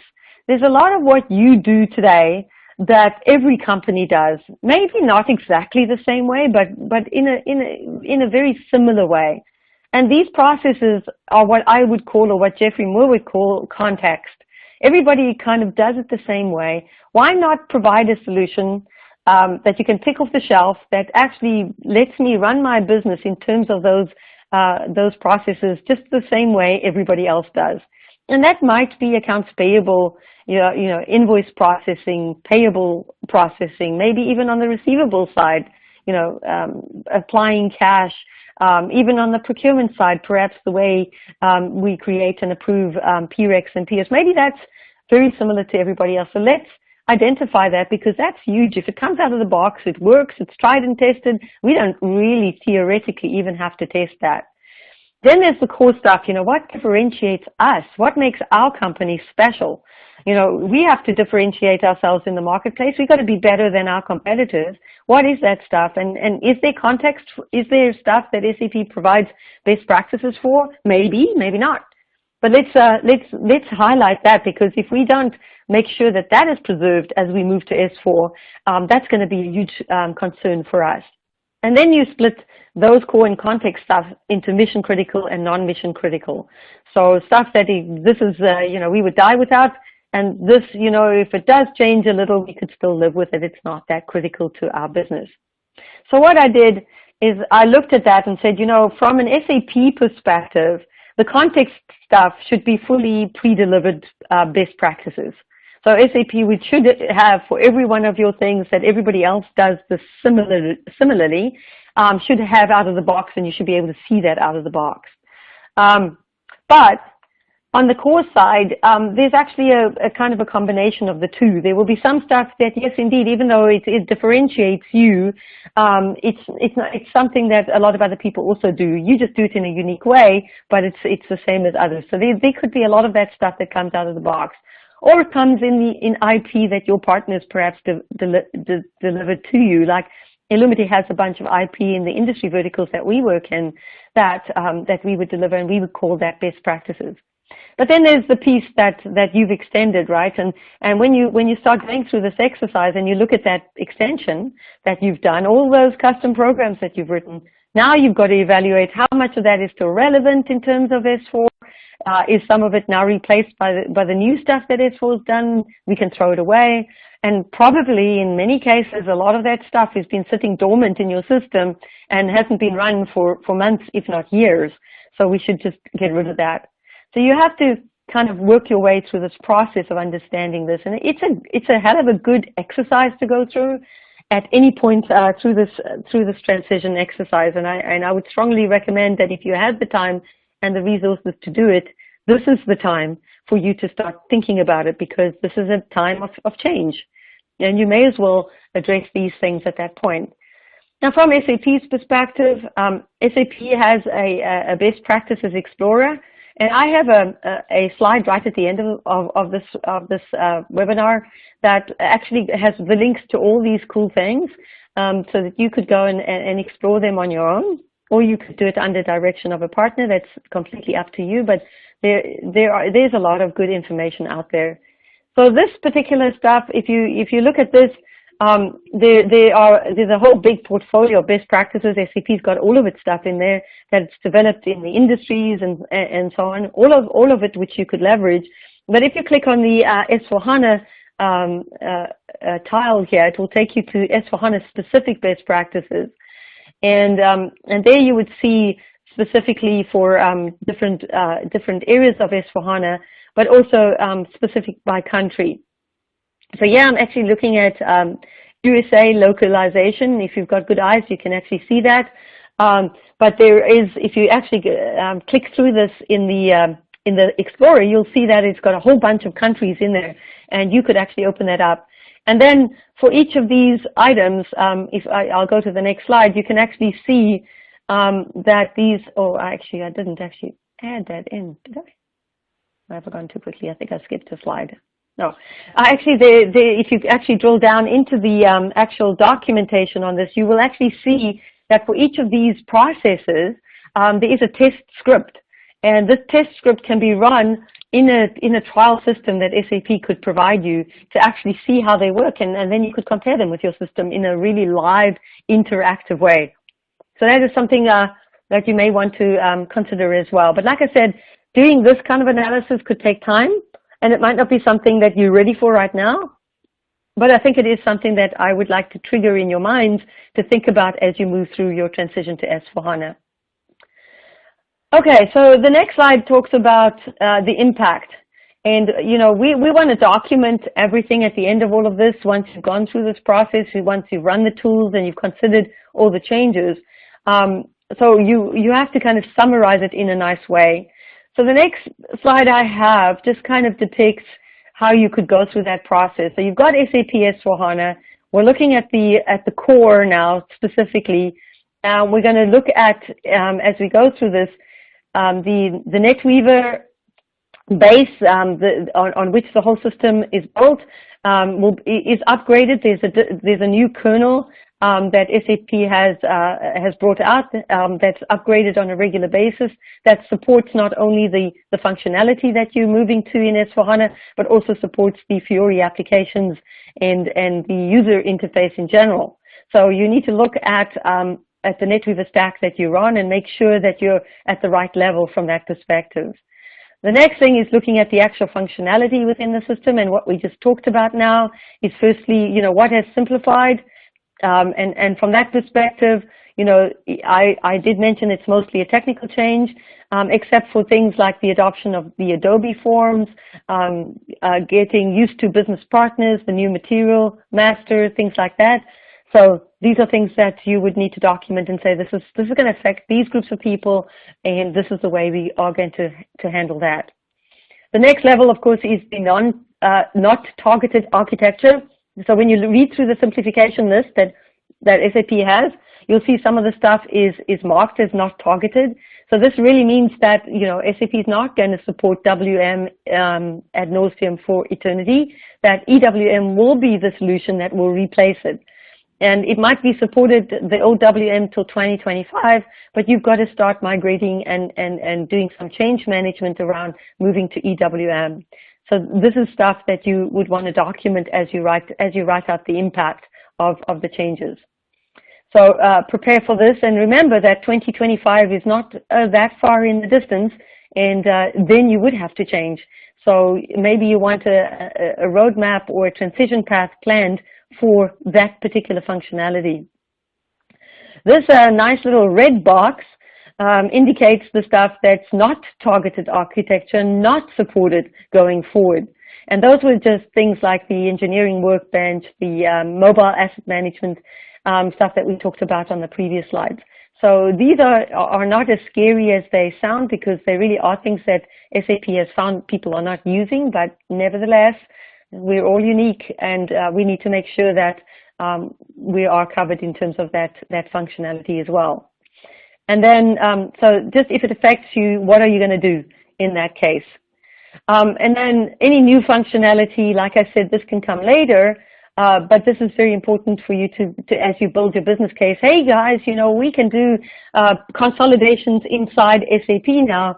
there's a lot of what you do today that every company does. Maybe not exactly the same way, but in a very similar way. And these processes are what I would call, or what Jeffrey Moore would call, context. Everybody kind of does it the same way. Why not provide a solution that you can pick off the shelf that actually lets me run my business in terms of those processes just the same way everybody else does? And that might be accounts payable, invoice processing, payable processing, maybe even on the receivable side, applying cash, even on the procurement side, perhaps the way we create and approve PRECs and PS. Maybe that's very similar to everybody else. So let's identify that, because that's huge. If it comes out of the box, it works, it's tried and tested, we don't really theoretically even have to test that. Then there's the core stuff, what differentiates us? What makes our company special? We have to differentiate ourselves in the marketplace. We've got to be better than our competitors. What is that stuff? And is there context? Is there stuff that SAP provides best practices for? Maybe, maybe not. But let's highlight that, because if we don't make sure that that is preserved as we move to S4, that's going to be a huge concern for us. And then you split those core and context stuff into mission critical and non-mission critical. So stuff that this is, we would die without, and this, if it does change a little, we could still live with it. It's not that critical to our business. So what I did is I looked at that and said, from an SAP perspective, the context stuff should be fully pre-delivered best practices. So SAP, we should have for every one of your things that everybody else does this similarly, should have out of the box, and you should be able to see that out of the box. But on the core side, there's actually a kind of a combination of the two. There will be some stuff that, yes, indeed, even though it differentiates you, it's something that a lot of other people also do. You just do it in a unique way, but it's the same as others. So there could be a lot of that stuff that comes out of the box. Or it comes in IP that your partners perhaps delivered to you. Like Illumiti has a bunch of IP in the industry verticals that we work in that we would deliver, and we would call that best practices. But then there's the piece that you've extended, right? And when you start going through this exercise and you look at that extension that you've done, all those custom programs that you've written, now you've got to evaluate how much of that is still relevant in terms of S4. Is some of it now replaced by the new stuff that S4 has done? We can throw it away. And probably in many cases, a lot of that stuff has been sitting dormant in your system and hasn't been run for months, if not years. So we should just get rid of that. So you have to kind of work your way through this process of understanding this. And it's a hell of a good exercise to go through at any point through this transition exercise. And I would strongly recommend that if you have the time and the resources to do it, this is the time for you to start thinking about it, because this is a time of change. And you may as well address these things at that point. Now, from SAP's perspective, SAP has a best practices explorer, And I have a slide right at the end of this webinar that actually has the links to all these cool things, so that you could go and explore them on your own, or you could do it under direction of a partner. That's completely up to you, but there's a lot of good information out there. So this particular stuff, if you look at this, there's a whole big portfolio of best practices. SAP's got all of its stuff in there that it's developed in the industries and so on, all of it which you could leverage. But if you click on the S4HANA tile here, it will take you to S4HANA specific best practices, and there you would see specifically for different areas of S4HANA, but also specific by country. So yeah, I'm actually looking at USA localization. If you've got good eyes, you can actually see that. But there is, if you actually click through this in the Explorer, you'll see that it's got a whole bunch of countries in there, and you could actually open that up. And then for each of these items, I'll go to the next slide, you can actually see that these, oh, actually, I didn't actually add that in, did I? I've gone too quickly. I think I skipped a slide. No, actually, if you actually drill down into the actual documentation on this, you will actually see that for each of these processes, there is a test script, and this test script can be run in a trial system that SAP could provide you to actually see how they work, and then you could compare them with your system in a really live, interactive way. So that is something that you may want to consider as well. But like I said, doing this kind of analysis could take time, and it might not be something that you're ready for right now, but I think it is something that I would like to trigger in your minds to think about as you move through your transition to S4HANA. Okay, so the next slide talks about the impact. And, you know, we want to document everything at the end of all of this. Once you've gone through this process, once you've run the tools and you've considered all the changes. So you have to kind of summarize it in a nice way. So the next slide I have just kind of depicts how you could go through that process. So you've got SAP S4HANA. We're looking at the core now specifically. We're going to look at, as we go through this, the NetWeaver base on which the whole system is built is upgraded. There's a new kernel that SAP has brought out that's upgraded on a regular basis that supports not only the functionality that you're moving to in S4HANA, but also supports the Fiori applications and the user interface in general. So you need to look at the NetWeaver stack that you're on and make sure that you're at the right level from that perspective. The next thing is looking at the actual functionality within the system, and what we just talked about now is firstly, you know, what has simplified. And from that perspective, you know, I did mention it's mostly a technical change, except for things like the adoption of the Adobe forms, getting used to business partners, the new material master, things like that. So these are things that you would need to document and say, this is going to affect these groups of people, and this is the way we are going to handle that. The next level, of course, is the not targeted architecture. So when you read through the simplification list that SAP has, you'll see some of the stuff is marked as not targeted. So this really means that, you know, SAP is not going to support WM ad nauseum for eternity, that EWM will be the solution that will replace it. And it might be supported, the old WM till 2025, but you've got to start migrating and doing some change management around moving to EWM. So this is stuff that you would want to document as you write out the impact of the changes. So prepare for this, and remember that 2025 is not that far in the distance, and then you would have to change. So maybe you want a roadmap or a transition path planned for that particular functionality. This nice little red box indicates the stuff that's not targeted architecture, not supported going forward. And those were just things like the engineering workbench, the mobile asset management stuff that we talked about on the previous slides. So these are not as scary as they sound, because they really are things that SAP has found people are not using, but nevertheless, we're all unique, and we need to make sure that we are covered in terms of that functionality as well. And then, so just if it affects you, what are you going to do? in that case. And then any new functionality, like I said, this can come later, but this is very important for you to as you build your business case. Hey guys, you know, we can do consolidations inside SAP now,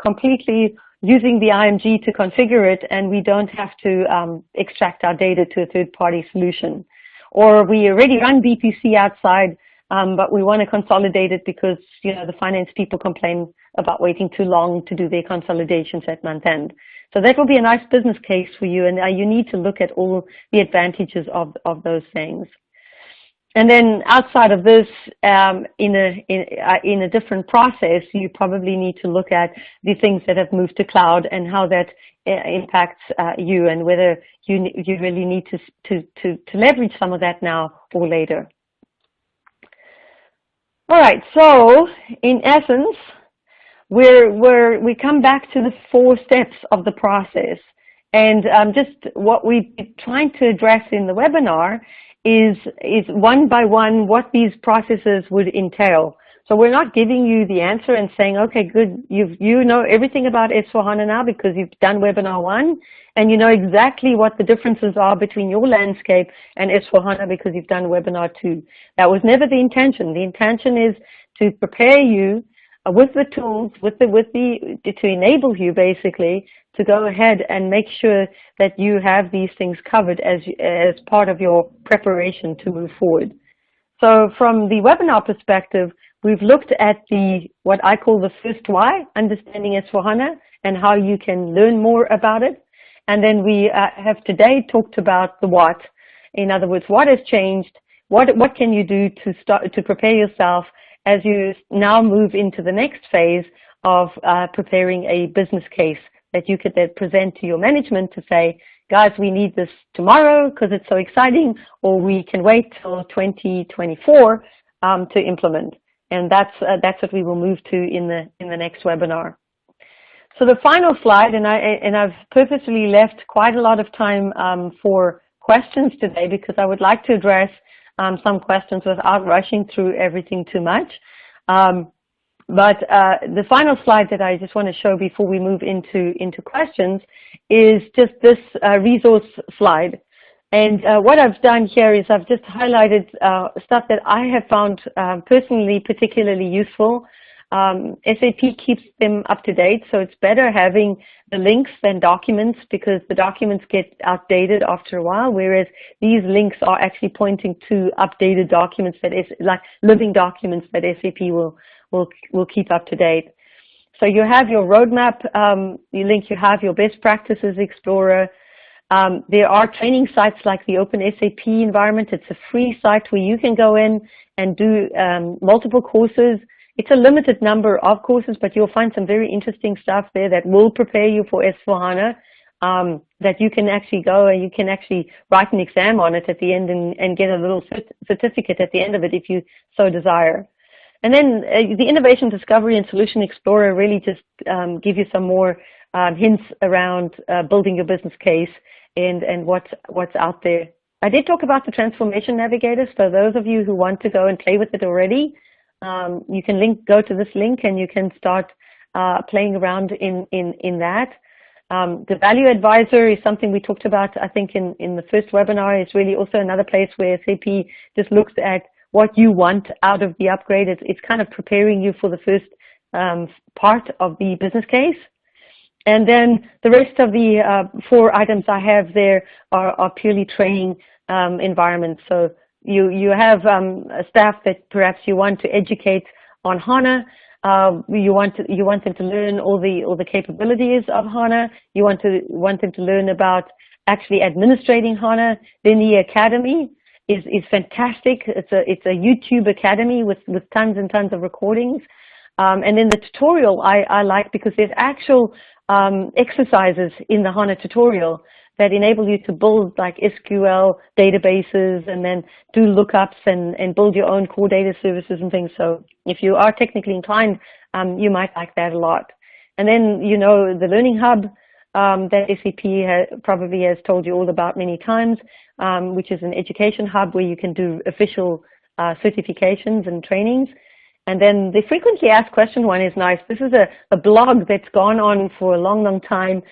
completely using the IMG to configure it, and we don't have to extract our data to a third-party solution. Or we already run BPC outside, but we want to consolidate it because, you know, the finance people complain about waiting too long to do their consolidations at month end. So that will be a nice business case for you, and you need to look at all the advantages of those things. And then outside of this, in a different process, you probably need to look at the things that have moved to cloud and how that impacts you, and whether you really need to leverage some of that now or later. All right, so in essence, we come back to the 4 steps of the process, and just what we've been trying to address in the webinar is one by one what these processes would entail. So we're not giving you the answer and saying, okay, good, you know everything about S4HANA now because you've done webinar 1, and you know exactly what the differences are between your landscape and S4HANA because you've done webinar 2. That was never the intention. The intention is to prepare you with the tools, to enable you basically to go ahead and make sure that you have these things covered as part of your preparation to move forward. So from the webinar perspective, we've looked at what I call the first why, understanding S4HANA and how you can learn more about it. And then we have today talked about the what. In other words, what has changed? What can you do to prepare yourself as you now move into the next phase of preparing a business case that you could then present to your management to say, guys, we need this tomorrow because it's so exciting, or we can wait till 2024 to implement. And that's what we will move to in the next webinar. So the final slide, and I've purposely left quite a lot of time for questions today because I would like to address some questions without rushing through everything too much. But the final slide that I just want to show before we move into questions is just this resource slide. And what I've done here is I've just highlighted stuff that I have found personally particularly useful. SAP keeps them up to date, so it's better having the links than documents because the documents get outdated after a while, whereas these links are actually pointing to updated documents that is like living documents that SAP will keep up to date. So you have your roadmap link, you have your best practices explorer. There are training sites like the Open SAP environment. It's a free site where you can go in and do multiple courses. It's a limited number of courses, but you'll find some very interesting stuff there that will prepare you for S4HANA, that you can actually go and you can actually write an exam on it at the end and get a little certificate at the end of it if you so desire. And then the Innovation Discovery and Solution Explorer really just give you some more hints around building your business case and what's out there. I did talk about the Transformation Navigator, so those of you who want to go and play with it already, you can go to this link and you can start playing around in that. The Value Advisor is something we talked about, I think, in the first webinar. It's really also another place where SAP just looks at what you want out of the upgrade. It's kind of preparing you for the first part of the business case. And then the rest of the 4 items I have there are purely training environments. So you have staff that perhaps you want to educate on HANA. You want them to learn all the capabilities of HANA. You want them to learn about actually administrating HANA. Then the academy is fantastic. It's a YouTube academy with tons and tons of recordings. And then the tutorial I like because there's actual exercises in the HANA tutorial that enable you to build like SQL databases and then do lookups and build your own core data services and things. So if you are technically inclined, you might like that a lot. And then, you know, the Learning Hub that SAP probably has told you all about many times, which is an education hub where you can do official certifications and trainings. And then the frequently asked question one is nice. This is a blog that's gone on for a long, long time,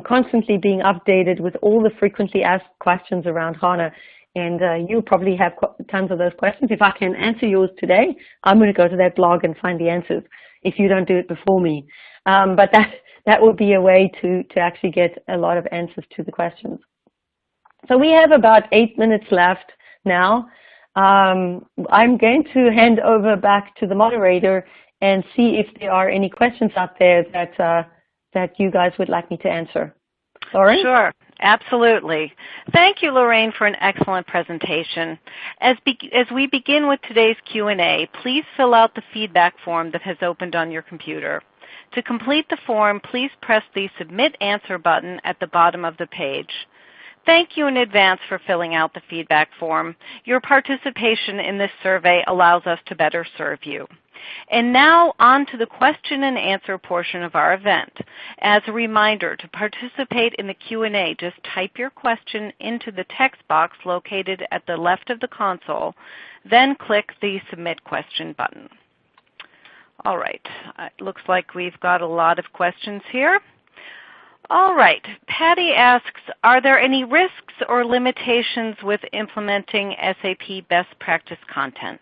constantly being updated with all the frequently asked questions around HANA. And you probably have tons of those questions. If I can answer yours today, I'm going to go to that blog and find the answers if you don't do it before me. But that would be a way to actually get a lot of answers to the questions. So we have about 8 minutes left now. I'm going to hand over back to the moderator and see if there are any questions out there that you guys would like me to answer. Lauren? Sure. Absolutely. Thank you, Lorraine, for an excellent presentation. As we begin with today's Q&A, please fill out the feedback form that has opened on your computer. To complete the form, please press the Submit Answer button at the bottom of the page. Thank you in advance for filling out the feedback form. Your participation in this survey allows us to better serve you. And now on to the question and answer portion of our event. As a reminder, to participate in the Q&A, just type your question into the text box located at the left of the console, then click the Submit Question button. All right, it looks like we've got a lot of questions here. All right, Patty asks, are there any risks or limitations with implementing SAP best practice content?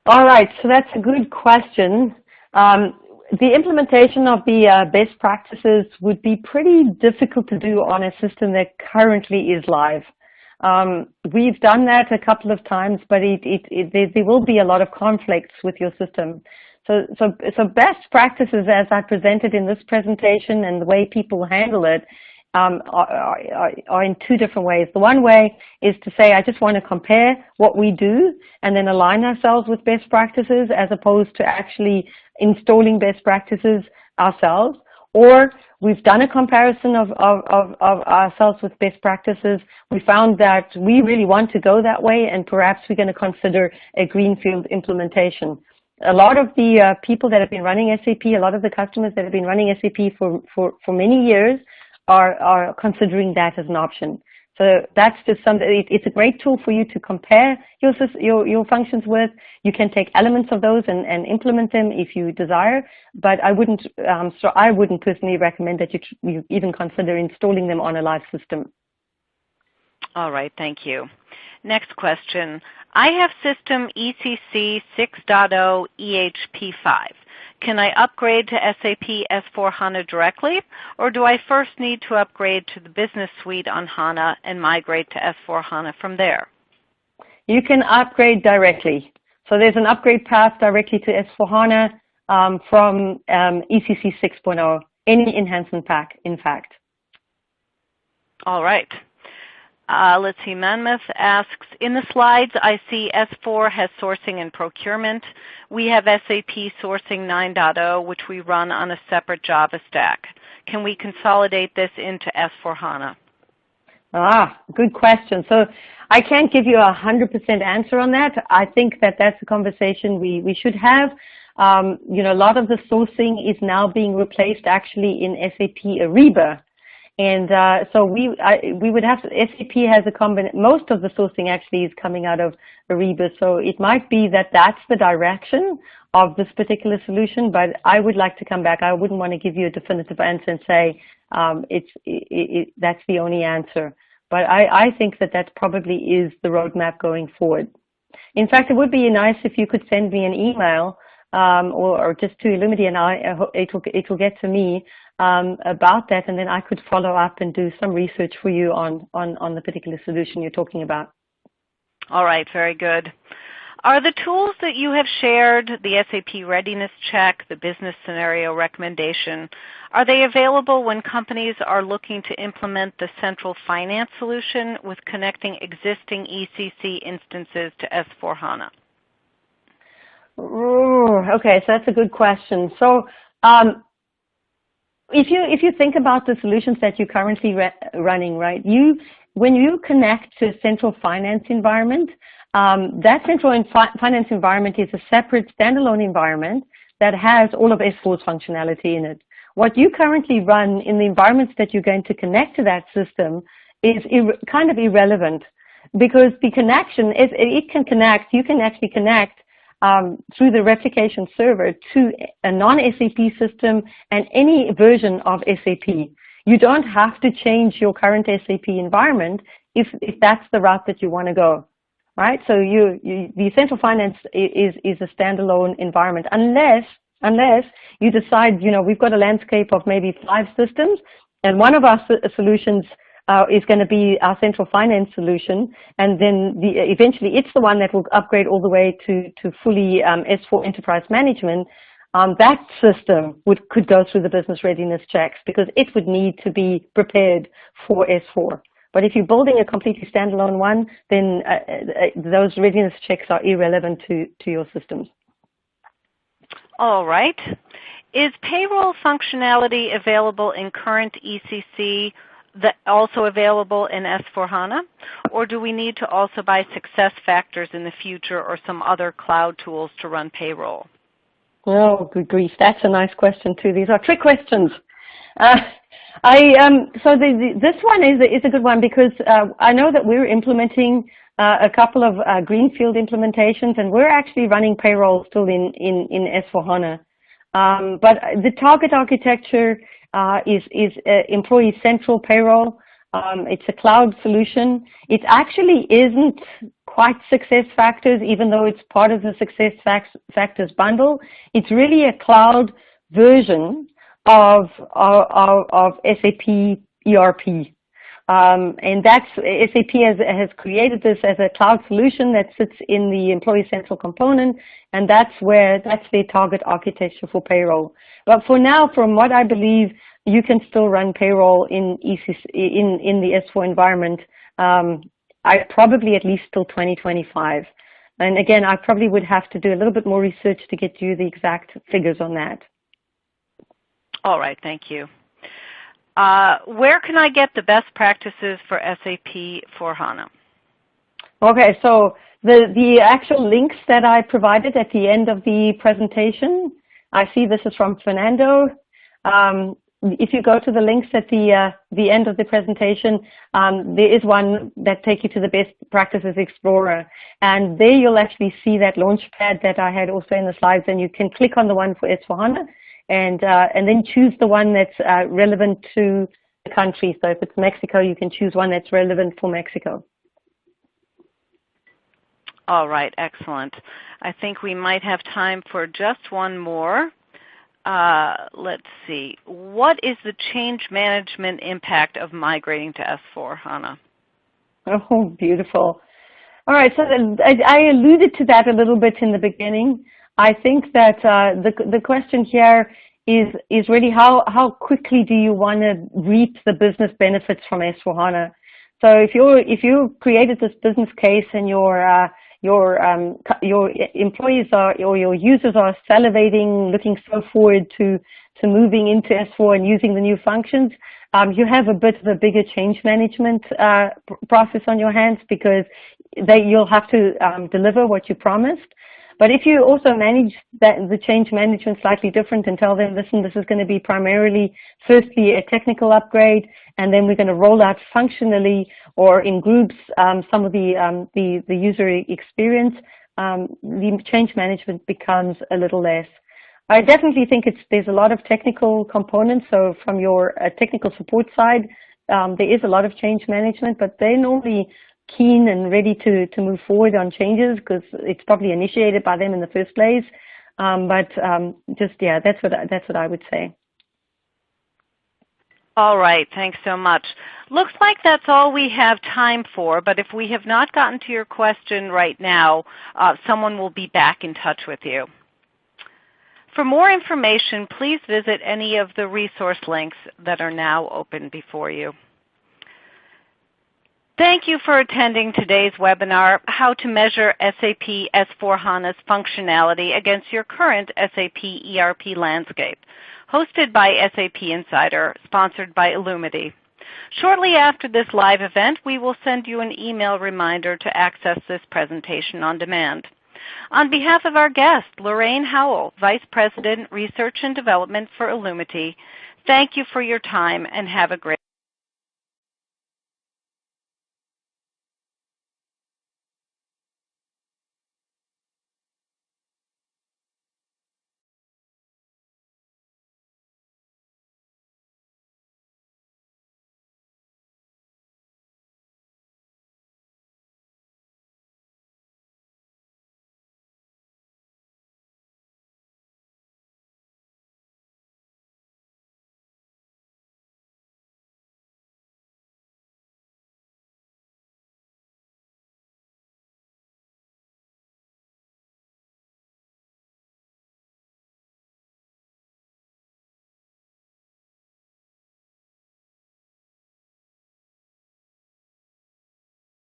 All right, so that's a good question. The implementation of the best practices would be pretty difficult to do on a system that currently is live. We've done that a couple of times, but there will be a lot of conflicts with your system. So best practices, as I presented in this presentation, and the way people handle it, are in two different ways. The one way is to say, I just want to compare what we do and then align ourselves with best practices, as opposed to actually installing best practices ourselves. Or we've done a comparison of ourselves with best practices. We found that we really want to go that way, and perhaps we're going to consider a greenfield implementation. A lot of the people that have been running SAP, a lot of the customers that have been running SAP for many years are considering that as an option. So that's just something. It's a great tool for you to compare your functions with. You can take elements of those and implement them if you desire. But I wouldn't personally recommend that you even consider installing them on a live system. All right, thank you. Next question. I have system ECC 6.0 EHP5. Can I upgrade to SAP S4HANA directly, or do I first need to upgrade to the Business Suite on HANA and migrate to S4HANA from there? You can upgrade directly. So there's an upgrade path directly to S4HANA from ECC 6.0, any enhancement pack, in fact. All right. Let's see, Manmoth asks, in the slides I see S4 has sourcing and procurement. We have SAP Sourcing 9.0, which we run on a separate Java stack. Can we consolidate this into S4HANA? Good question. So I can't give you 100% answer on that. I think that that's a conversation we should have. A lot of the sourcing is now being replaced actually in SAP Ariba. And so we would have to, SAP has a combination, most of the sourcing actually is coming out of Ariba, so it might be that that's the direction of this particular solution, but I would like to come back. I wouldn't want to give you a definitive answer and say that's the only answer. But I think that probably is the roadmap going forward. In fact, it would be nice if you could send me an email or just to Illumiti, and it will get to me about that, and then I could follow up and do some research for you on the particular solution you're talking about. All right, very good. Are the tools that you have shared, the SAP Readiness Check, the Business Scenario Recommendation, are they available when companies are looking to implement the central finance solution with connecting existing ECC instances to S4HANA? Okay, so that's a good question. So if you think about the solutions that you're currently running, right, when you connect to a central finance environment, that central finance environment is a separate standalone environment that has all of S4's functionality in it. What you currently run in the environments that you're going to connect to that system is kind of irrelevant, because the connection is, it can connect, you can actually connect through the replication server to a non-SAP system and any version of SAP. You don't have to change your current SAP environment if that's the route that you want to go, right? So the central finance is a standalone environment unless you decide, we've got a landscape of maybe 5 systems, and one of our solutions is going to be our central finance solution, and then eventually it's the one that will upgrade all the way to fully S4 enterprise management. That system could go through the business readiness checks because it would need to be prepared for S4. But if you're building a completely standalone one, then those readiness checks are irrelevant to your systems. All right. Is payroll functionality available in current ECC also available in S4HANA? Or do we need to also buy success factors in the future or some other cloud tools to run payroll? Oh, good grief. That's a nice question, too. These are trick questions. This one is a good one because I know that we're implementing a couple of greenfield implementations, and we're actually running payroll still in S4HANA. But the target architecture is employee central payroll. It's a cloud solution. It actually isn't quite success factors, even though it's part of the success factors bundle. It's really a cloud version of SAP ERP. And that's SAP has created this as a cloud solution that sits in the Employee Central component, and that's the target architecture for payroll. But for now, from what I believe, you can still run payroll in the S4 environment. I probably at least till 2025. And again, I probably would have to do a little bit more research to get you the exact figures on that. All right, thank you. Where can I get the best practices for SAP for HANA? Okay, so the actual links that I provided at the end of the presentation, I see this is from Fernando. If you go to the links at the end of the presentation, there is one that takes you to the Best Practices Explorer. And there you'll actually see that launchpad that I had also in the slides, and you can click on the one for S4HANA. And then choose the one that's relevant to the country. So if it's Mexico, you can choose one that's relevant for Mexico. All right, excellent. I think we might have time for just one more. Let's see. What is the change management impact of migrating to S4HANA? Oh, beautiful. All right, so I alluded to that a little bit in the beginning. I think that the question here is really how quickly do you want to reap the business benefits from S4HANA? So if you created this business case and your employees or your users are salivating, looking so forward to moving into S4 and using the new functions, you have a bit of a bigger change management process on your hands because you'll have to deliver what you promised. But if you also manage the change management slightly different and tell them, listen, this is going to be primarily, firstly, a technical upgrade, and then we're going to roll out functionally or in groups some of the user experience, the change management becomes a little less. I definitely think there's a lot of technical components. So from your technical support side, there is a lot of change management, but they're normally keen and ready to move forward on changes because it's probably initiated by them in the first place. That's what I would say. All right, thanks so much. Looks like that's all we have time for, but if we have not gotten to your question right now, someone will be back in touch with you. For more information, please visit any of the resource links that are now open before you. Thank you for attending today's webinar, How to Measure SAP S4HANA's Functionality Against Your Current SAP ERP Landscape, hosted by SAP Insider, sponsored by Illumiti. Shortly after this live event, we will send you an email reminder to access this presentation on demand. On behalf of our guest, Lorraine Howell, Vice President, Research and Development for Illumiti, thank you for your time and have a great